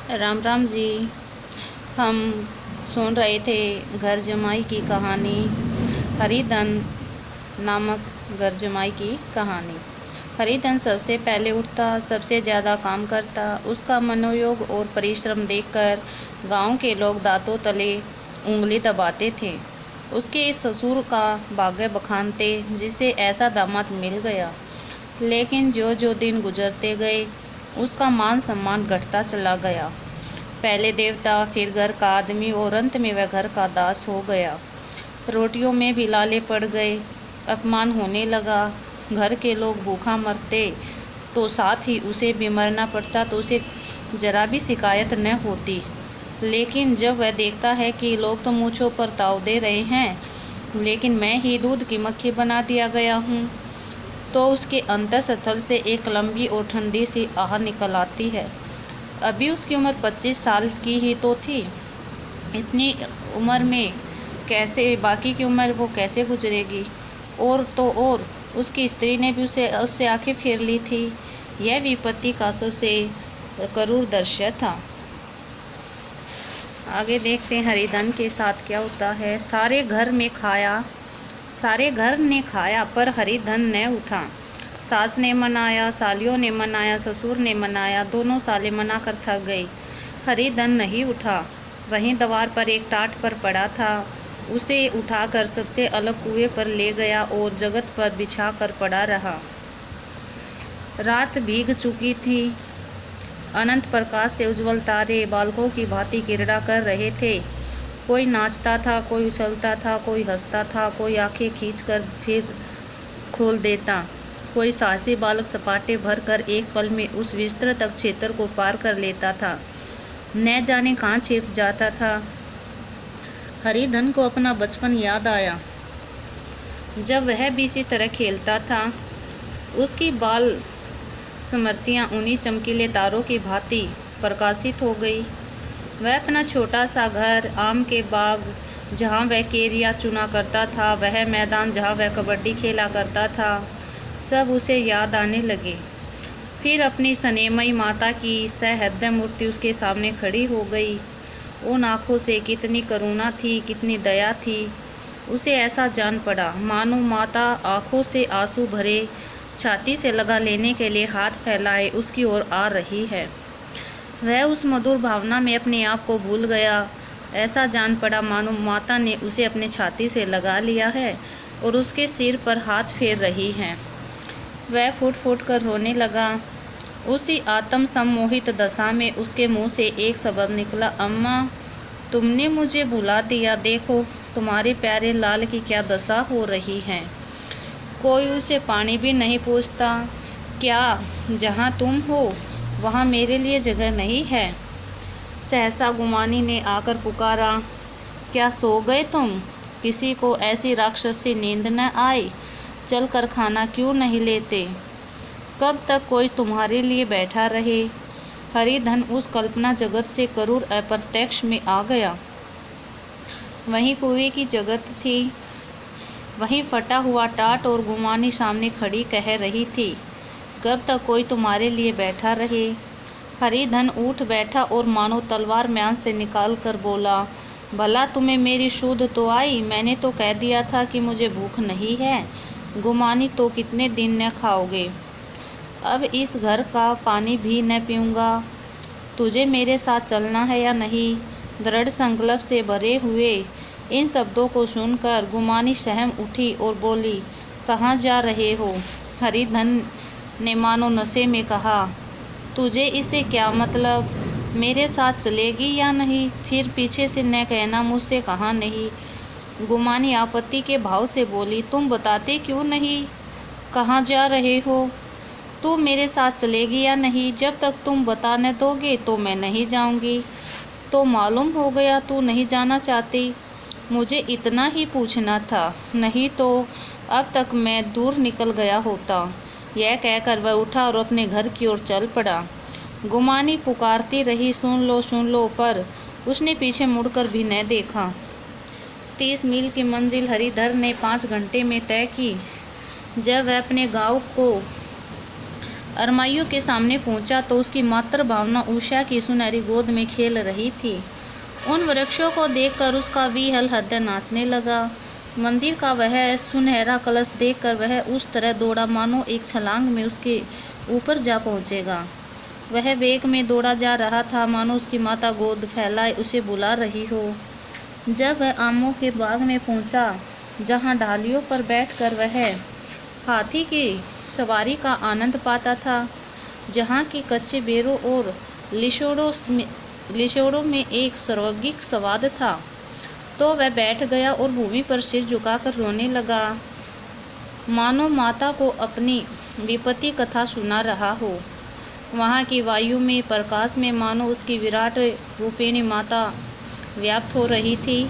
राम राम जी। हम सुन रहे थे घर जमाई की कहानी, हरिधन नामक घर जमाई की कहानी। हरिधन सबसे पहले उठता, सबसे ज़्यादा काम करता। उसका मनोयोग और परिश्रम देखकर गांव के लोग दांतों तले उंगली दबाते थे। उसके इस ससुर का भाग्य बखानते जिसे ऐसा दामाद मिल गया। लेकिन जो जो दिन गुजरते गए उसका मान सम्मान घटता चला गया। पहले देवता, फिर घर का आदमी और अंत में वह घर का दास हो गया। रोटियों में भी लाले पड़ गए, अपमान होने लगा। घर के लोग भूखा मरते तो साथ ही उसे भी मरना पड़ता तो उसे जरा भी शिकायत न होती। लेकिन जब वह देखता है कि लोग तो मूंछों पर ताव दे रहे हैं, लेकिन मैं ही दूध की मक्खी बना दिया गया हूँ, तो उसके अंतःस्थल से एक लंबी और ठंडी सी आह निकल आती है। अभी उसकी उम्र 25 साल की ही तो थी। इतनी उम्र में कैसे बाकी की उम्र वो कैसे गुजरेगी। और तो और उसकी स्त्री ने भी उससे आंखें फेर ली थी। यह विपत्ति का सबसे क्रूर दृश्य था। आगे देखते हैं हरिधन के साथ क्या होता है। सारे घर ने खाया पर हरिधन न उठा। सास ने मनाया, सालियों ने मनाया, ससुर ने मनाया, दोनों साले मना कर थक गई। हरिधन नहीं उठा। वहीं दीवार पर एक टाट पर पड़ा था। उसे उठाकर सबसे अलग कुएं पर ले गया और जगत पर बिछा कर पड़ा रहा। रात भीग चुकी थी। अनंत प्रकाश से उज्जवल तारे बालकों की भांति किरड़ा कर रहे थे। कोई नाचता था, कोई उछलता था, कोई हंसता था, कोई आंखें खींचकर फिर खोल देता। कोई साहसी बालक सपाटे भर कर एक पल में उस विस्तृत क्षेत्र को पार कर लेता था, न जाने कहाँ छिप जाता था। हरिधन को अपना बचपन याद आया, जब वह भी इसी तरह खेलता था। उसकी बाल स्मृतियाँ उन्हीं चमकीले तारों की भांति प्रकाशित हो गई। वह अपना छोटा सा घर, आम के बाग जहाँ वह केरिया चुना करता था, वह मैदान जहाँ वह कबड्डी खेला करता था, सब उसे याद आने लगे। फिर अपनी स्नेहमयी माता की सहृदय मूर्ति उसके सामने खड़ी हो गई। उन आँखों से कितनी करुणा थी, कितनी दया थी। उसे ऐसा जान पड़ा मानो माता आँखों से आंसू भरे छाती से लगा लेने के लिए हाथ फैलाए उसकी ओर आ रही है। वह उस मधुर भावना में अपने आप को भूल गया। ऐसा जान पड़ा मानो माता ने उसे अपने छाती से लगा लिया है और उसके सिर पर हाथ फेर रही हैं। वह फूट फूट कर रोने लगा। उसी आत्म सम्मोहित दशा में उसके मुंह से एक शब्द निकला, अम्मा तुमने मुझे भुला दिया। देखो तुम्हारे प्यारे लाल की क्या दशा हो रही है। कोई उसे पानी भी नहीं पूछता। क्या जहाँ तुम हो वहाँ मेरे लिए जगह नहीं है। सहसा गुमानी ने आकर पुकारा, क्या सो गए तुम? किसी को ऐसी राक्षसी नींद न आई? चल कर खाना क्यों नहीं लेते? कब तक कोई तुम्हारे लिए बैठा रहे? हरिधन उस कल्पना जगत से क्रूर अप्रत्यक्ष में आ गया। वहीं कुएं की जगत थी, वहीं फटा हुआ टाट और गुमानी सामने खड़ी कह रही थी, कब तक कोई तुम्हारे लिए बैठा रहे। हरिधन उठ बैठा और मानो तलवार म्यान से निकाल कर बोला, भला तुम्हें मेरी सूध तो आई? मैंने तो कह दिया था कि मुझे भूख नहीं है। गुमानी तो कितने दिन न खाओगे। अब इस घर का पानी भी न पीऊँगा। तुझे मेरे साथ चलना है या नहीं? दृढ़ संकल्प से भरे हुए इन शब्दों को सुनकर गुमानी सहम उठी और बोली, कहाँ जा रहे हो? हरिधन ने मानो नशे में कहा, तुझे इससे क्या मतलब? मेरे साथ चलेगी या नहीं? फिर पीछे से न कहना मुझसे कहा नहीं। गुमानी आपत्ति के भाव से बोली, तुम बताते क्यों नहीं कहाँ जा रहे हो? तू मेरे साथ चलेगी या नहीं? जब तक तुम बता न दोगे तो मैं नहीं जाऊंगी। तो मालूम हो गया तू नहीं जाना चाहती। मुझे इतना ही पूछना था, नहीं तो अब तक मैं दूर निकल गया होता। यह कहकर वह उठा और अपने घर की ओर चल पड़ा। गुमानी पुकारती रही, सुन लो, पर उसने पीछे मुड़कर भी न देखा। 30 मील की मंजिल हरिधर ने 5 घंटे में तय की। जब वह अपने गांव को अरमाइयों के सामने पहुंचा तो उसकी मातृ भावना उषा की सुनहरी गोद में खेल रही थी। उन वृक्षों को देखकर उसका विहल हृदय नाचने लगा। मंदिर का वह सुनहरा कलश देखकर वह उस तरह दौड़ा मानो एक छलांग में उसके ऊपर जा पहुंचेगा। वह वेग में दौड़ा जा रहा था मानो उसकी माता गोद फैलाए उसे बुला रही हो। जब वह आमों के बाग में पहुंचा, जहां डालियों पर बैठकर वह हाथी की सवारी का आनंद पाता था, जहां की कच्चे बेरों और लिशोड़ों में एक स्वर्गिक स्वाद था, तो वह बैठ गया और भूमि पर सिर झुकाकर रोने लगा, मानो माता को अपनी विपत्ति कथा सुना रहा हो। वहाँ की वायु में, प्रकाश में मानो उसकी विराट रूपिणी माता व्याप्त हो रही थी।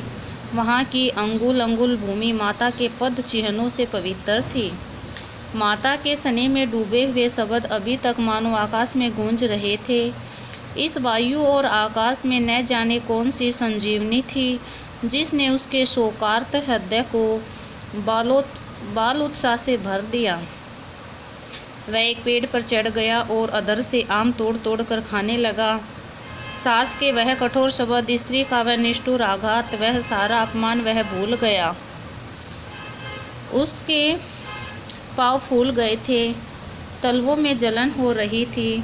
वहाँ की अंगुल अंगुल भूमि माता के पद चिन्हों से पवित्र थी। माता के स्नेह में डूबे हुए शब्द अभी तक मानो आकाश में गूंज रहे थे। इस वायु और आकाश में न जाने कौन सी संजीवनी थी, जिसने उसके शोकार्त हृदय को बाल उत्साह से भर दिया। वह एक पेड़ पर चढ़ गया और अधर से आम तोड़ तोड़ कर खाने लगा। सास के वह कठोर शब्द, स्त्री का वह निष्ठुर आघात, वह सारा अपमान वह भूल गया। उसके पाँव फूल गए थे, तलवों में जलन हो रही थी,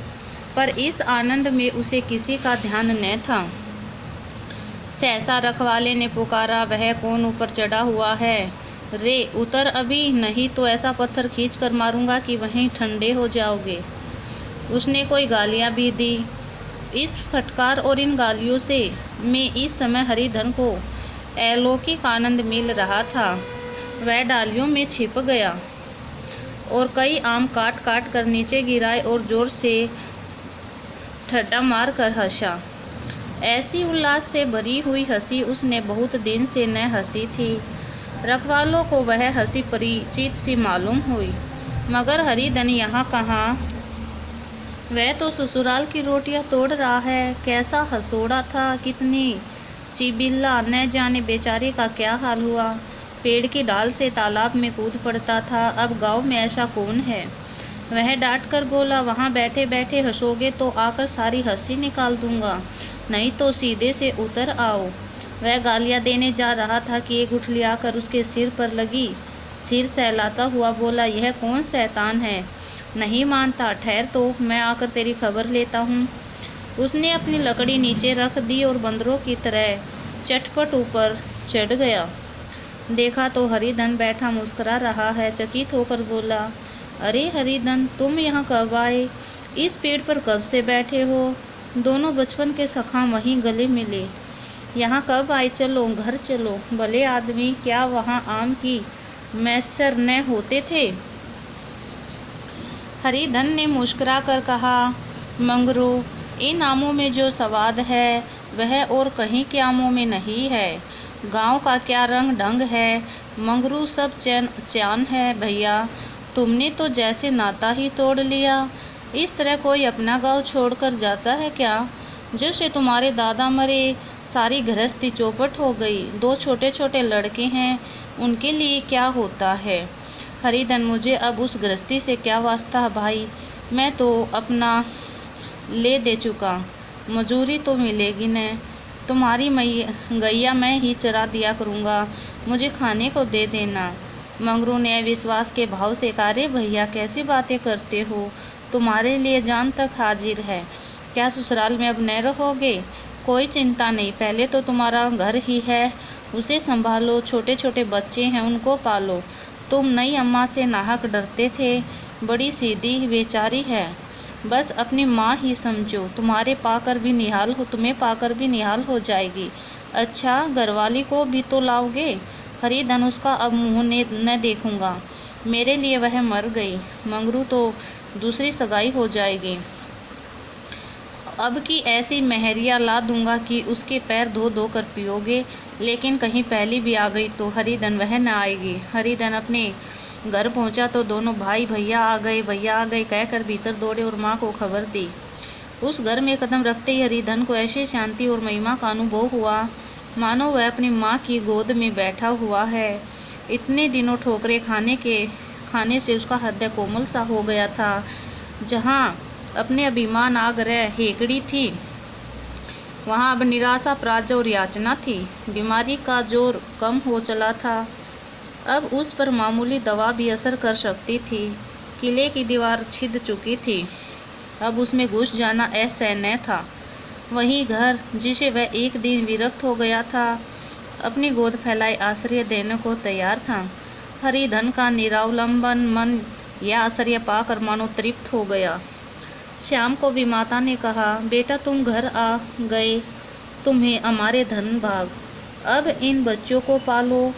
पर इस आनंद में उसे किसी का ध्यान न था। सहसा रखवाले ने पुकारा, वह कौन ऊपर चढ़ा हुआ है? रे उतर अभी, नहीं तो ऐसा पत्थर खींच कर मारूंगा कि वहीं ठंडे हो जाओगे। उसने कोई गालियां भी दी। इस फटकार और इन गालियों से में इस समय हरिधन को अलौकिक आनंद मिल रहा था। वह डालियों में छिप गया और कई आम काट काट कर नीचे गिराए और जोर से ठट्टा मार कर हंसा। ऐसी उल्लास से भरी हुई हंसी उसने बहुत दिन से न हंसी थी। रखवालों को वह हंसी परिचित सी मालूम हुई, मगर हरिधन यहाँ कहाँ? वह तो ससुराल की रोटियां तोड़ रहा है। कैसा हंसोड़ा था, कितनी चिबिल्ला, न जाने बेचारे का क्या हाल हुआ। पेड़ की डाल से तालाब में कूद पड़ता था। अब गांव में ऐसा कौन है? वह डांट कर बोला, वहाँ बैठे बैठे हंसोगे तो आकर सारी हंसी निकाल दूंगा, नहीं तो सीधे से उतर आओ। वह गालियाँ देने जा रहा था कि एक गुठली आकर उसके सिर पर लगी। सिर सहलाता हुआ बोला, यह कौन शैतान है? नहीं मानता? ठहर तो मैं आकर तेरी खबर लेता हूँ। उसने अपनी लकड़ी नीचे रख दी और बंदरों की तरह चटपट ऊपर चढ़ गया। देखा तो हरिधन बैठा मुस्कुरा रहा है। चकित होकर बोला, अरे हरिधन, तुम यहाँ कब आए? इस पेड़ पर कब से बैठे हो? दोनों बचपन के सखा वहीं गले मिले। यहाँ कब आए? चलो घर चलो। भले आदमी, क्या वहाँ आम की मैसर न होते थे? हरिधन ने मुस्कुरा कर कहा, मंगरू, इन आमों में जो स्वाद है वह और कहीं के आमों में नहीं है। गांव का क्या रंग ढंग है मंगरू, सब चान है भैया। तुमने तो जैसे नाता ही तोड़ लिया। इस तरह कोई अपना गांव छोड़कर जाता है क्या? जब से तुम्हारे दादा मरे सारी गृहस्थी चौपट हो गई। 2 छोटे छोटे लड़के हैं, उनके लिए क्या होता है? हरिधन, मुझे अब उस गृहस्थी से क्या वास्ता भाई? मैं तो अपना ले दे चुका, मजूरी तो मिलेगी न। तुम्हारी गैया मैं ही चरा दिया करूँगा, मुझे खाने को दे देना। मंगरू ने विश्वास के भाव से कहा, रे भैया कैसी बातें करते हो? तुम्हारे लिए जान तक हाजिर है। क्या ससुराल में अब न रहोगे? कोई चिंता नहीं, पहले तो तुम्हारा घर ही है, उसे संभालो। छोटे छोटे बच्चे हैं, उनको पालो। तुम नई अम्मा से नाहक डरते थे, बड़ी सीधी बेचारी है, बस अपनी माँ ही समझो। तुम्हें पाकर भी निहाल हो जाएगी। अच्छा, घरवाली को भी तो लाओगे? हरिधन, उसका अब मुँह न देखूँगा, मेरे लिए वह मर गई। मंगरू, तो दूसरी सगाई हो जाएगी। अब की ऐसी मेहरिया ला दूंगा कि उसके पैर धो धो कर पियोगे, लेकिन कहीं पहली भी आ गई तो हरिधन वह न आएगी। हरिधन अपने घर पहुंचा तो दोनों भाई भैया आ गए कहकर भीतर दौड़े और माँ को खबर दी। उस घर में कदम रखते ही हरिधन को ऐसी शांति और महिमा का अनुभव हुआ मानो वह अपनी माँ की गोद में बैठा हुआ है। इतने दिनों ठोकरे खाने से उसका हृदय कोमल सा हो गया था। जहाँ अपने अभिमान आग्रह हेकड़ी थी, वहाँ अब निराशा पराजय और याचना थी। बीमारी का जोर कम हो चला था, अब उस पर मामूली दवा भी असर कर सकती थी। किले की दीवार छिद चुकी थी, अब उसमें घुस जाना असहनीय था। वहीं घर, जिसे वह एक दिन विरक्त हो गया था, अपनी गोद फैलाए आश्रय देने को तैयार था। हरिधन का निरावलंबन मन यह आश्रय पाकर मानो तृप्त हो गया। श्याम को विमाता ने कहा, बेटा तुम घर आ गए, तुम्हें हमारे धन भाग। अब इन बच्चों को पालो।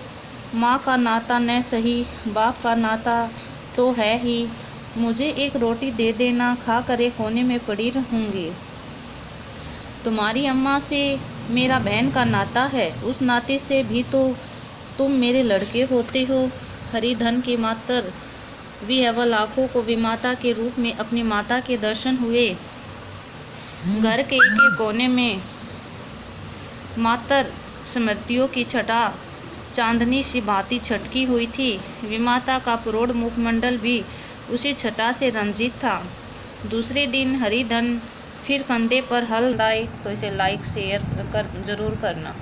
माँ का नाता न सही, बाप का नाता तो है ही। मुझे एक रोटी दे देना, खा कर एक कोने में पड़ी रहूँगी। तुम्हारी अम्मा से मेरा बहन का नाता है, उस नाते से भी तो तुम मेरे लड़के होते हो। हरिधन की मातर विह्वल आँखों को विमाता के रूप में अपनी माता के दर्शन हुए। घर के एक कोने में मातर स्मृतियों की छटा चांदनी सी भांति छटकी हुई थी। विमाता का प्रौढ़ मुखमंडल भी उसी छटा से रंजित था। दूसरे दिन हरिधन फिर कंधे पर हल लाए। तो इसे लाइक शेयर जरूर करना।